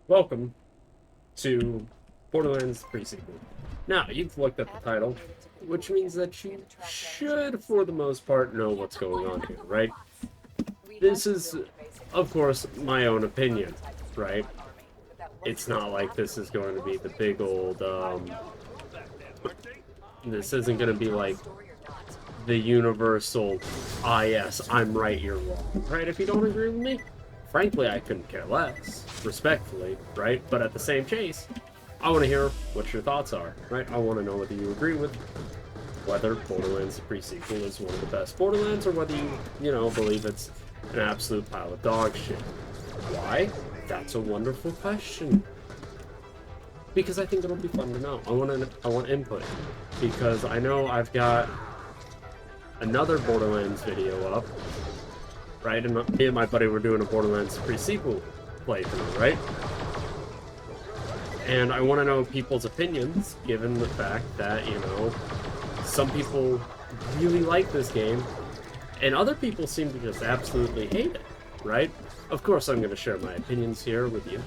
Welcome to Borderlands pre-sequel. Now, you've looked at the title, which means that you should, for the most part, know what's going on here, right? This is, of course, my own opinion, right? It's not like this is going to be the big old, this isn't going to be like the universal, yes, I'm right, you're wrong, right? If you don't agree with me, frankly, I couldn't care less, respectfully, right? But at the same chase, I want to hear what your thoughts are, right? I want to know whether you agree with whether Borderlands pre-sequel is one of the best Borderlands, or whether you believe it's an absolute pile of dog shit. Why? That's a wonderful question. Because I think it'll be fun to know. I want input. Because I know I've got another Borderlands video up, right? And me and my buddy were doing a Borderlands pre-sequel playthrough, right? And I want to know people's opinions, given the fact that, some people really like this game, and other people seem to just absolutely hate it, right? Of course, I'm going to share my opinions here with you,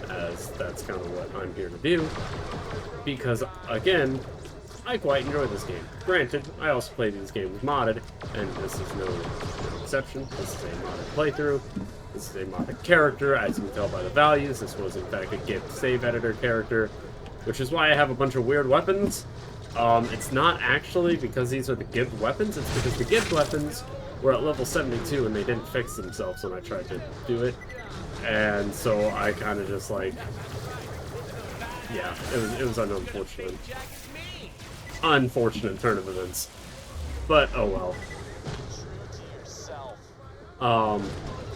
as that's kind of what I'm here to do, because, again, I quite enjoy this game. Granted, I also play these games modded, and this is no exception. This is a modded playthrough. This is a modded character, as you can tell by the values. This was, in fact, a GIF save editor character, which is why I have a bunch of weird weapons. It's not actually because these are the gift weapons, it's because the gift weapons were at level 72 and they didn't fix themselves when I tried to do it. And so I kind of just like, yeah, it was an unfortunate turn of events. But oh well.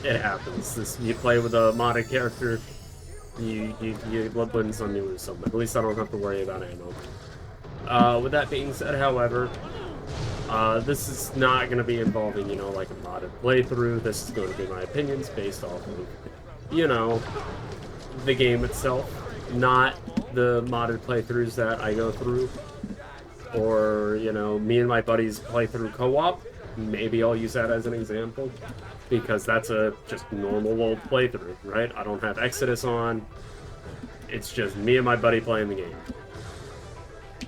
It happens. You play with a modded character, you win some, you lose some. At least I don't have to worry about ammo. With that being said, however, this is not going to be involving, like a modded playthrough. This is going to be my opinions based off of, the game itself, not the modded playthroughs that I go through, or, me and my buddies play through co-op. Maybe I'll use that as an example, because that's a just normal old playthrough, right? I don't have Exodus on. It's just me and my buddy playing the game,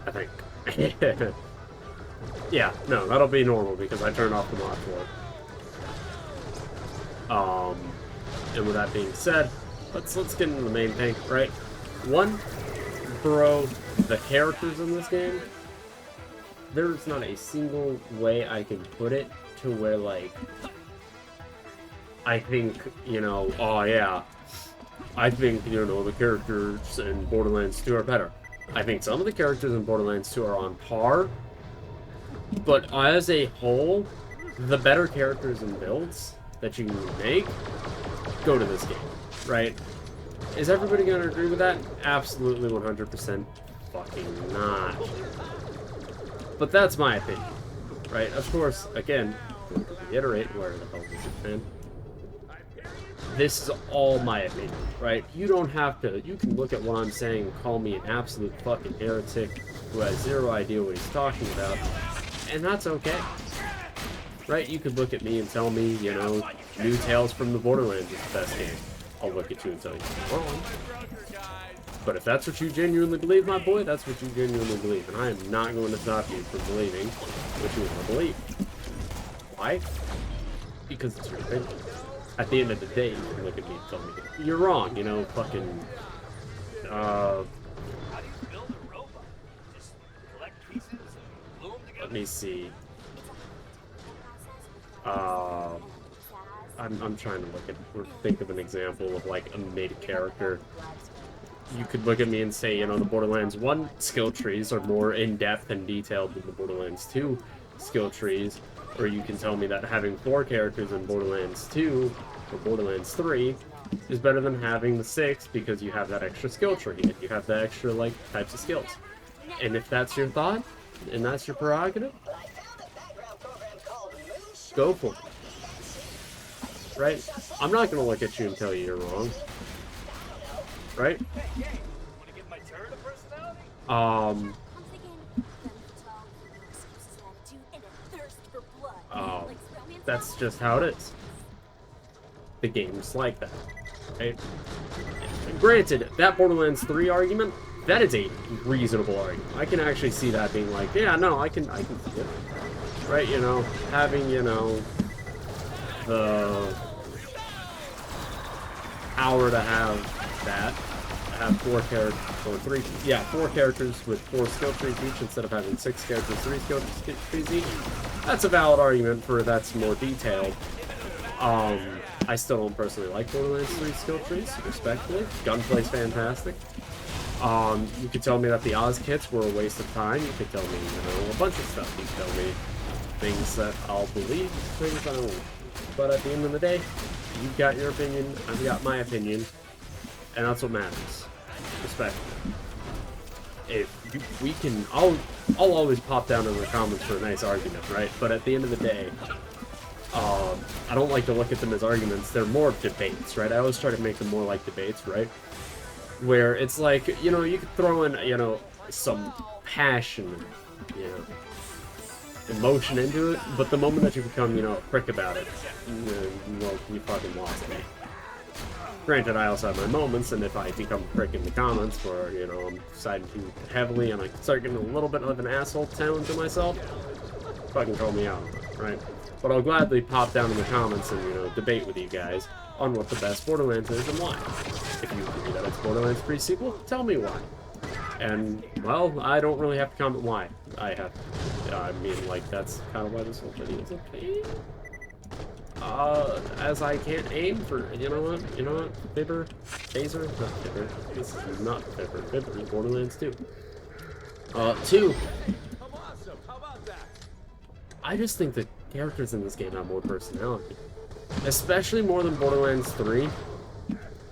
I think. Yeah, no, that'll be normal because I turned off the mod for it. And with that being said, let's get into the main thing, right? One, bro, the characters in this game, there's not a single way I can put it to where, like, I think, oh yeah, I think, the characters in Borderlands 2 are better. I think some of the characters in Borderlands 2 are on par, but as a whole, the better characters and builds that you can make go to this game, right? Is everybody going to agree with that? Absolutely 100% fucking not. But that's my opinion, right? Of course, again, to reiterate, where the hell is it, man? This is all my opinion, right? You don't have to, you can look at what I'm saying and call me an absolute fucking heretic who has zero idea what he's talking about, and that's okay, right? You could look at me and tell me, New Tales from the Borderlands is the best game. I'll look at you and tell you you're wrong. But if that's what you genuinely believe, my boy, that's what you genuinely believe, and I am not going to stop you from believing what you want to believe. Why? Because it's your opinion. At the end of the day, you can look at me and tell me you're wrong, fucking, let me see. I'm trying to look at, or think of an example of, like, a mid character. You could look at me and say, the Borderlands 1 skill trees are more in-depth and detailed than the Borderlands 2 skill trees. Or you can tell me that having 4 characters in Borderlands 2 or Borderlands 3 is better than having the 6 because you have that extra skill tree and you have the extra, like, types of skills. And if that's your thought, and that's your prerogative, go for it. Right? I'm not going to look at you and tell you you're wrong. Right? That's just how it is. The game's like that, right? Granted, that Borderlands 3 argument, that is a reasonable argument. I can actually see that being like, yeah, no, I can see it. Right, you know, having, you know, the hour to have that, have 4 characters, or 3, yeah, 4 characters with 4 skill trees each instead of having 6 characters, 3 skill trees each. That's a valid argument for that's more detailed. I still don't personally like Borderlands 3 skill trees, respectfully. Gunplay's fantastic. You could tell me that the Oz kits were a waste of time. You could tell me, you know, a bunch of stuff. You could tell me things that I'll believe, things I won't. But at the end of the day, you've got your opinion, I've got my opinion, and that's what matters. Respectfully. If we can, I'll always pop down in the comments for a nice argument, right? But at the end of the day, I don't like to look at them as arguments. They're more debates, right? I always try to make them more like debates, right? Where it's like, you know, you could throw in, you know, some passion, you know, emotion into it, but the moment that you become, you know, a prick about it, well, you fucking lost me. Granted, I also have my moments, and if I become a prick in the comments where, you know, I'm siding too heavily and I start getting a little bit of an asshole tone to myself, fucking call me out, right? But I'll gladly pop down in the comments and, you know, debate with you guys on what the best Borderlands is and why. If you agree that it's Borderlands 3 sequel, tell me why. And, well, I don't really have to comment why. I mean, like, that's kind of why this whole video is a pain. As I can't aim for, you know what, Fibber, Phaser, not Fibber, this is not Fibber, Fibber is Borderlands 2. 2, I just think the characters in this game have more personality. Especially more than Borderlands 3,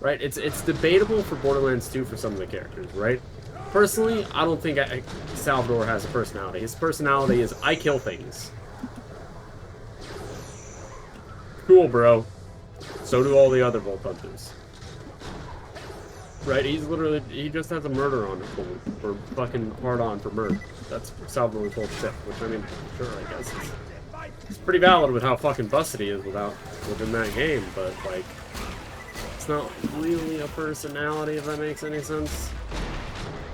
right? It's debatable for Borderlands 2 for some of the characters, right? Personally, I don't think Salvador has a personality. His personality is, I kill things. Cool, bro. So do all the other Volt Hunters. Right? He's literally, he just has a murder on his phone. Or fucking hard on for murder. That's Salvador's whole tip, which, I mean, sure, I guess it's pretty valid with how fucking busted he is within that game, but, like, it's not really a personality, if that makes any sense.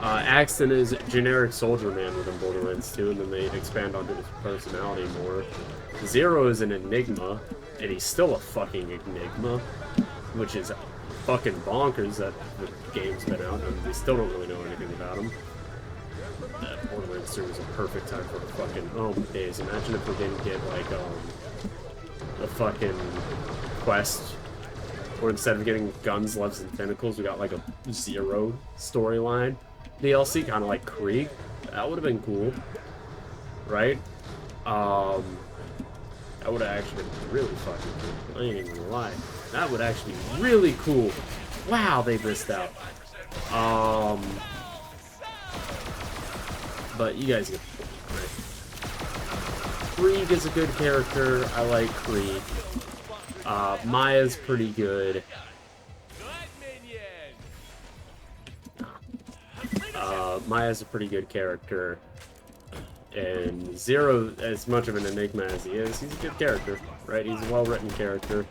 Axton is generic soldier man within Borderlands 2, and then they expand onto his personality more. Zero is an enigma, and he's still a fucking enigma, which is fucking bonkers that the game's been out, and we still don't really know anything about him. Borderlands 2 is a perfect time for the fucking, oh my days, imagine if we didn't get, like, a fucking quest, or instead of getting guns, loves, and tentacles, we got, like, a Zero storyline DLC, kind of like Krieg. That would have been cool, right? That would have actually been really fucking cool. I ain't even gonna lie. That would actually be really cool. Wow, they missed out. But you guys get the point, right? Krieg is a good character. I like Krieg. Maya's pretty good. Maya's a pretty good character. And Zero, as much of an enigma as he is, he's a good character, right? He's a well-written character.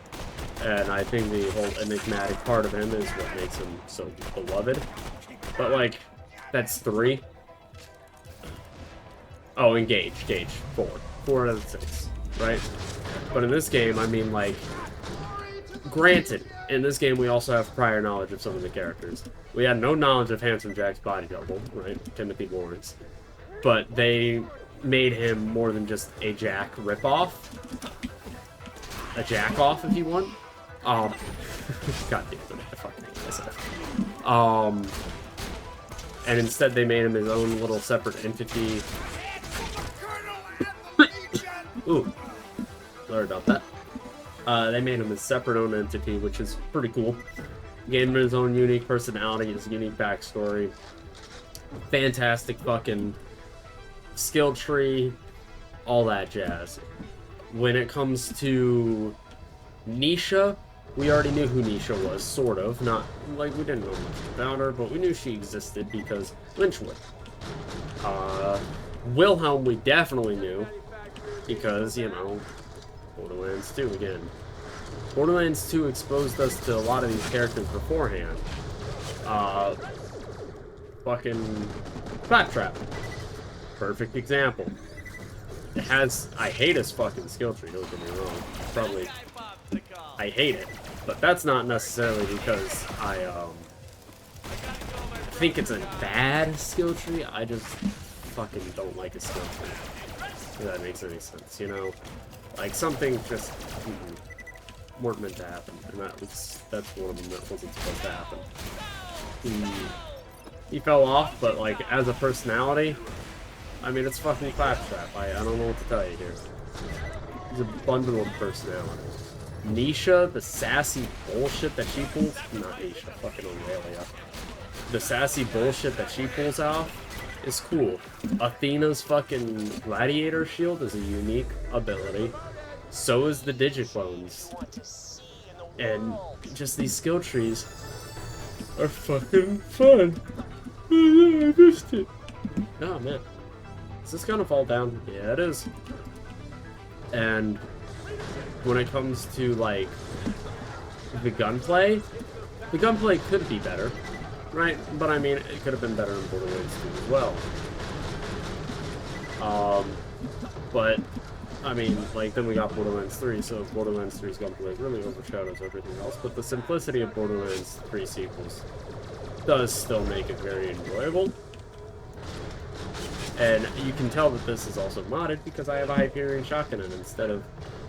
And I think the whole enigmatic part of him is what makes him so beloved. But, like, that's 3. Oh, and Gage, 4. 4 out of 6, right? But in this game, I mean, like, granted, in this game we also have prior knowledge of some of the characters. We had no knowledge of Handsome Jack's body double, right? Timothy Lawrence. But they made him more than just a Jack ripoff. A Jack-off, if you want. God damn it, I fucking hate myself. And instead they made him his own little separate entity. Ooh. Sorry about that. They made him a separate own entity, which is pretty cool. Gave him his own unique personality, his unique backstory. Fantastic fucking skill tree, all that jazz. When it comes to Nisha, we already knew who Nisha was, sort of. Not, like, we didn't know much about her, but we knew she existed because Lynchwood. Wilhelm we definitely knew, because, you know, Borderlands 2 again. Borderlands 2 exposed us to a lot of these characters beforehand. Fucking Claptrap. Perfect example. It has... I hate his fucking skill tree, don't get me wrong. Probably... I hate it. But that's not necessarily because I think it's a bad skill tree. I just fucking don't like a skill tree. If that makes any sense, you know? Like, something just weren't meant to happen. And that's one of them that wasn't supposed to happen. He fell off, but like as a personality, I mean it's fucking Claptrap. I don't know what to tell you here. He's a bundle of personality. Nisha, the sassy bullshit that she pulls, not Nisha, fucking Aurelia. The sassy bullshit that she pulls off is cool. Athena's fucking gladiator shield is a unique ability. So is the Digiclones. And just these skill trees are fucking fun. I missed it. Oh man. Is this gonna fall down? Yeah, it is. And when it comes to like the gunplay could be better, right? But I mean, it could have been better in Borderlands 2 as well. But I mean, like then we got Borderlands 3, so Borderlands 3's gunplay really overshadows everything else. But the simplicity of Borderlands 3 sequels does still make it very enjoyable. And you can tell that this is also modded because I have a Hyperion shotgun, and instead of,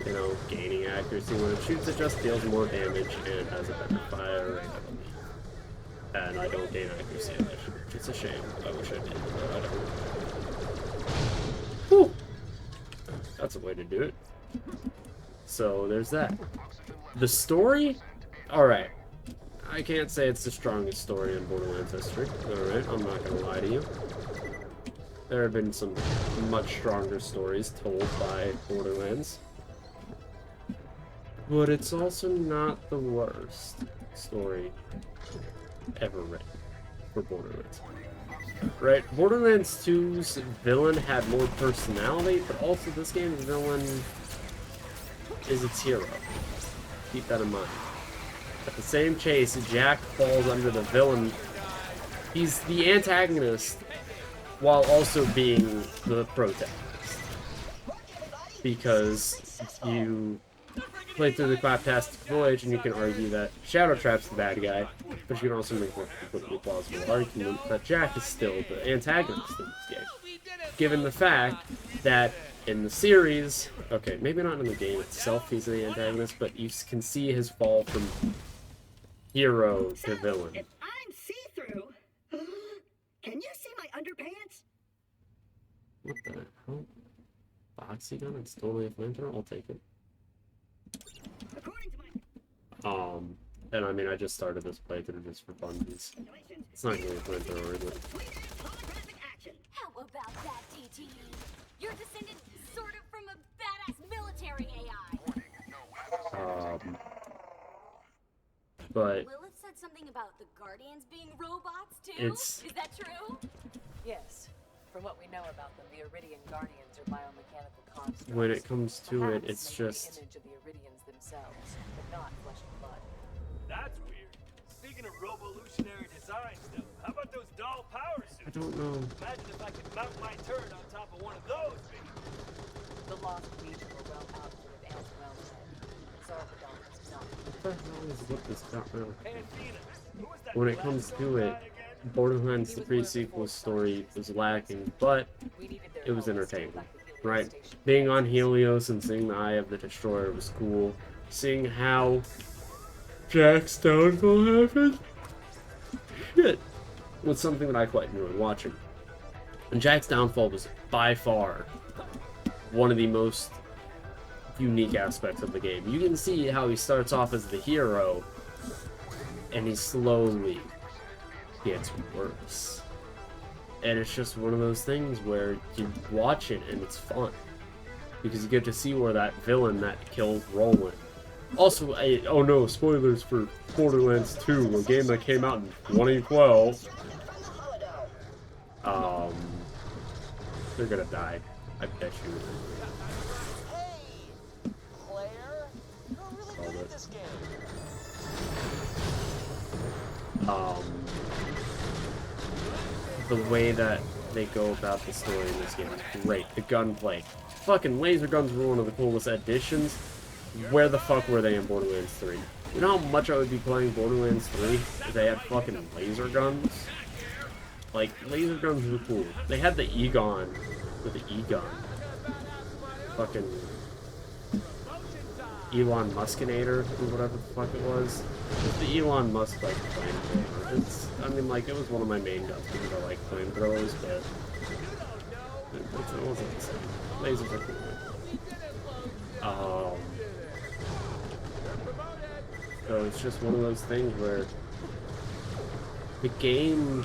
you know, gaining accuracy when it shoots, it just deals more damage and has a better fire rate, I believe. And I don't gain accuracy in this, which is a shame. I wish I did, but I don't. Whew. That's a way to do it. So there's that. The story? Alright. I can't say it's the strongest story in Borderlands history. Alright, I'm not gonna lie to you. There have been some much stronger stories told by Borderlands. But it's also not the worst story ever written for Borderlands. Right? Borderlands 2's villain had more personality, but also this game's villain is its hero. Keep that in mind. At the same chase, Jack falls under the villain. He's the antagonist while also being the protagonist. Because you play through the Claptastic Voyage and you can argue that Shadowtrap's the bad guy, but you can also make a completely plausible argument that Jack is still the antagonist in this game. Given the fact that in the series, okay, maybe not in the game itself he's the antagonist, but you can see his fall from hero to villain. If I'm see-through, can you see my underpants? What the hell? Boxy gun? It's totally a flamethrower? I'll take it. According to my And I mean, I just started this playthrough just for funsies. It's not really a flamethrower, is it? holographic action. How about that, TT? You're descended sort of from a badass military AI. But Lilith said something about the Guardians being robots too. It's- Is that true? Yes. From what we know about them, the Iridian Guardians are biomechanical constructs. when it comes to it, Perhaps it's maybe just... the image of the Iridians themselves, but not flesh and blood. That's weird. Speaking of revolutionary designs, though, how about those doll power I suits? don't know. Imagine if I could mount my turret on top of one of those, baby. The Lost Legion were well outfitted and well led. Sorry, the Dolphins is not. What the hell is with this gun now? Hey, Athena, who was that When it comes to it, Borderlands the pre-sequel story was lacking, but We needed their it was help to entertaining, stay back at the right? station. Being on Helios and seeing the Eye of the Destroyer was cool. Seeing how Jack's downfall happened, shit, was something that I quite enjoyed watching. And Jack's downfall was by far one of the most unique aspects of the game. You can see how he starts off as the hero, and he slowly gets worse. And it's just one of those things where you watch it and it's fun. Because you get to see where that villain that killed Roland. Also, oh no, spoilers for Borderlands 2, a game that came out in 2012. They're gonna die. I bet you. Hey, player, you're really good at this game. the way that they go about the story in this game is great. The gunplay. Fucking laser guns were one of the coolest additions. Where the fuck were they in Borderlands 3? You know how much I would be playing Borderlands 3 if they had fucking laser guns? Like, laser guns were cool. They had the Egon, with the Egon. Fucking Elon Muskinator, or whatever the fuck it was. It's the Elon Musk, like, flamethrower. It's, I mean, like, it was one of my main guns because I like flamethrowers, but it wasn't the same. Lasers are cool. So it's just one of those things where the game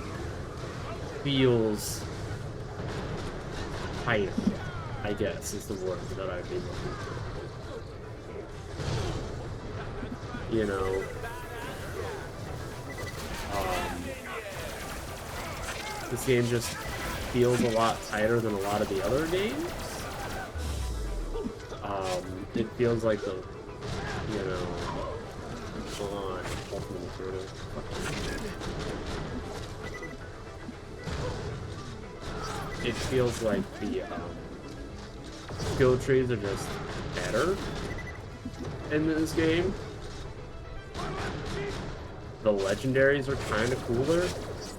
feels tighter, I guess, is the word that I'd be looking for. You know, this game just feels a lot tighter than a lot of the other games. It feels like the, you know, it feels like the skill trees are just better in this game. The legendaries are kind of cooler.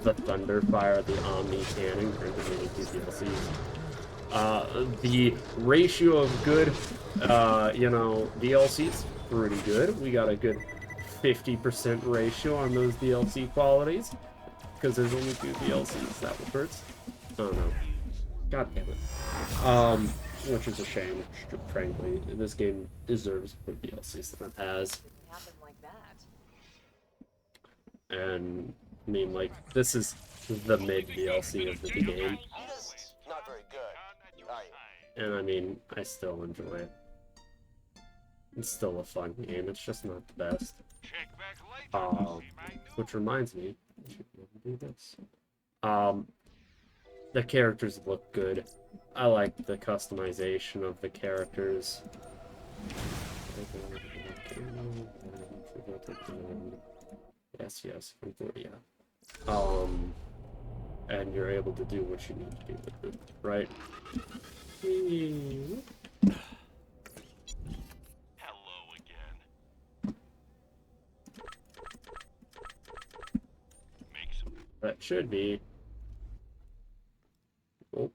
The Thunderfire, the Omni Cannon, granted maybe two DLCs. The ratio of good, you know, DLCs, pretty good. We got a good 50% ratio on those DLC qualities. Because there's only 2 DLCs, that one hurts. Oh no. God damn it. Which is a shame, frankly. This game deserves more DLCs than it has. Happened like that. And I mean, like, this is the mid DLC of the game. Not very good. And I mean, I still enjoy it. It's still a fun game, it's just not the best. Which reminds me, I should do this. The characters look good. I like the customization of the characters. Yes, yeah. And you're able to do what you need to do with it, right? Hello again. Make some. That should be. Oh.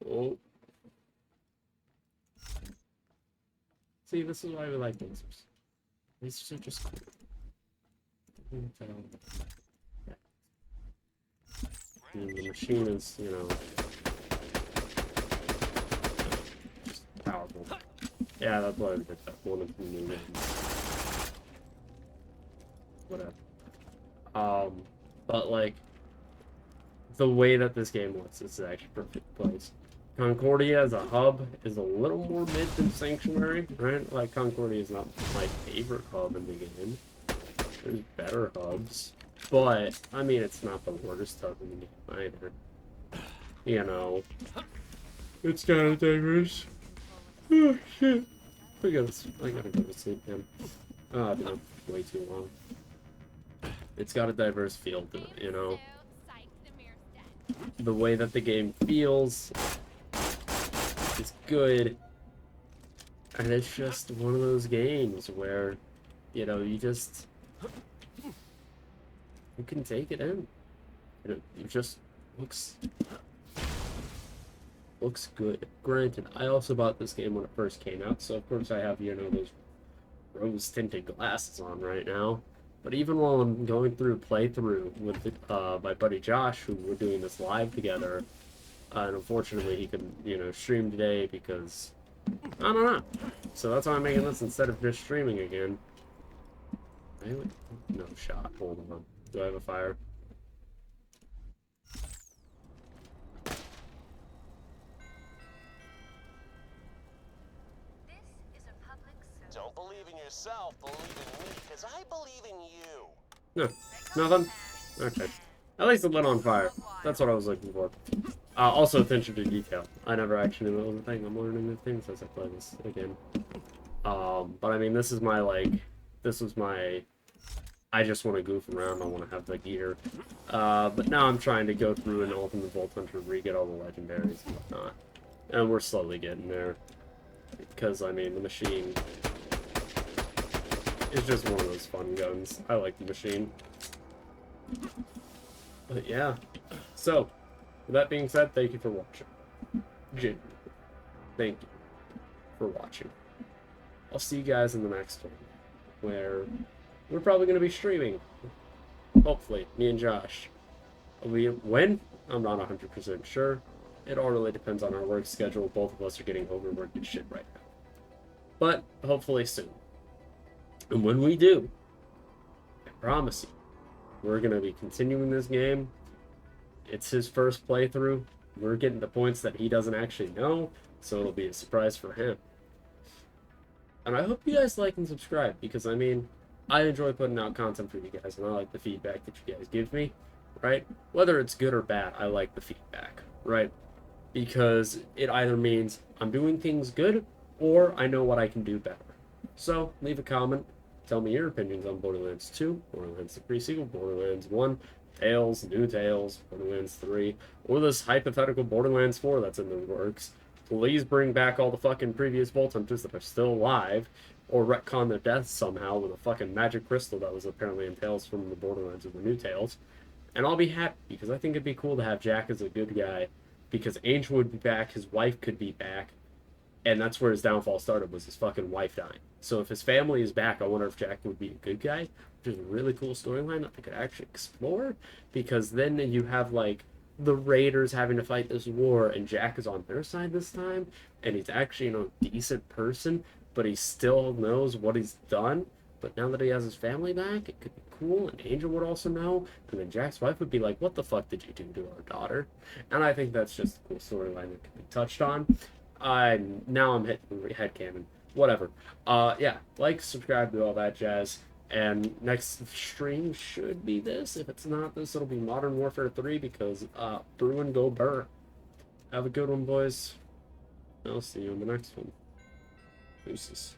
Oh. See, this is why we like lasers. Lasers are just cool. And the machine is, you know, just powerful. Yeah, that's why I did that. One of the new games. Whatever. But like, the way that this game looks, it's actually perfect place. Concordia as a hub is a little more mid than Sanctuary, right? Like, Concordia is not my favorite hub in the game. There's better hubs. But, I mean, it's not the worst hub in the game either. You know. It's kind of diverse. Oh, shit. I gotta go to sleep, man. Oh, I've been up way too long. It's got a diverse feel to it, you know. The way that the game feels is good. And it's just one of those games where, you know, you can take it in. It just looks good. Granted, I also bought this game when it first came out, so of course I have, you know, those rose-tinted glasses on right now. But even while I'm going through playthrough with my buddy Josh, who we're doing this live together, and unfortunately he couldn't, you know, stream today because, I don't know. So that's why I'm making this instead of just streaming again. No shot. Hold on. Do I have a fire? Don't believe in yourself, believe in me, because I believe in you. No. Nothing? Okay. At least it lit on fire. That's what I was looking for. Also, attention to detail. I never actually knew that was a thing. I'm learning new things as I play this again. But I mean, this was my I just want to goof around. I want to have the gear. But now I'm trying to go through an Ultimate Vault Hunter, re-get all the legendaries and whatnot. And we're slowly getting there. Because, I mean, the machine is just one of those fun guns. I like the machine. But yeah. So, with that being said, thank you for watching. Genuinely. Thank you for watching. I'll see you guys in the next one, where we're probably going to be streaming. Hopefully, me and Josh. When? I'm not 100% sure. It all really depends on our work schedule. Both of us are getting overworked and shit right now. But, hopefully soon. And when we do, I promise you, we're going to be continuing this game. It's his first playthrough. We're getting the points that he doesn't actually know, so it'll be a surprise for him. And I hope you guys like and subscribe, because, I mean, I enjoy putting out content for you guys, and I like the feedback that you guys give me, right? Whether it's good or bad, I like the feedback, right? Because it either means I'm doing things good, or I know what I can do better. So, leave a comment. Tell me your opinions on Borderlands 2, Borderlands the pre-sequel, Borderlands 1, Tales, New Tales, Borderlands 3, or this hypothetical Borderlands 4 that's in the works. Please bring back all the fucking previous Vault Hunters that are still alive, or retcon their deaths somehow with a fucking magic crystal that was apparently in Tales from the Borderlands or the New Tales. And I'll be happy, because I think it'd be cool to have Jack as a good guy, because Angel would be back, his wife could be back, and that's where his downfall started, was his fucking wife dying. So if his family is back, I wonder if Jack would be a good guy, which is a really cool storyline that they could actually explore, because then you have, like, the Raiders having to fight this war, and Jack is on their side this time, and he's actually, you know, a decent person, but he still knows what he's done. But now that he has his family back, it could be cool, and Angel would also know, and then Jack's wife would be like, what the fuck did you do to our daughter? And I think that's just a cool storyline that could be touched on. Now I'm hitting headcanon. Whatever. Yeah, like, subscribe, do all that jazz. And next stream should be this. If it's not this, it'll be Modern Warfare 3, because brew and go burr. Have a good one, boys. I'll see you in the next one. Deuces.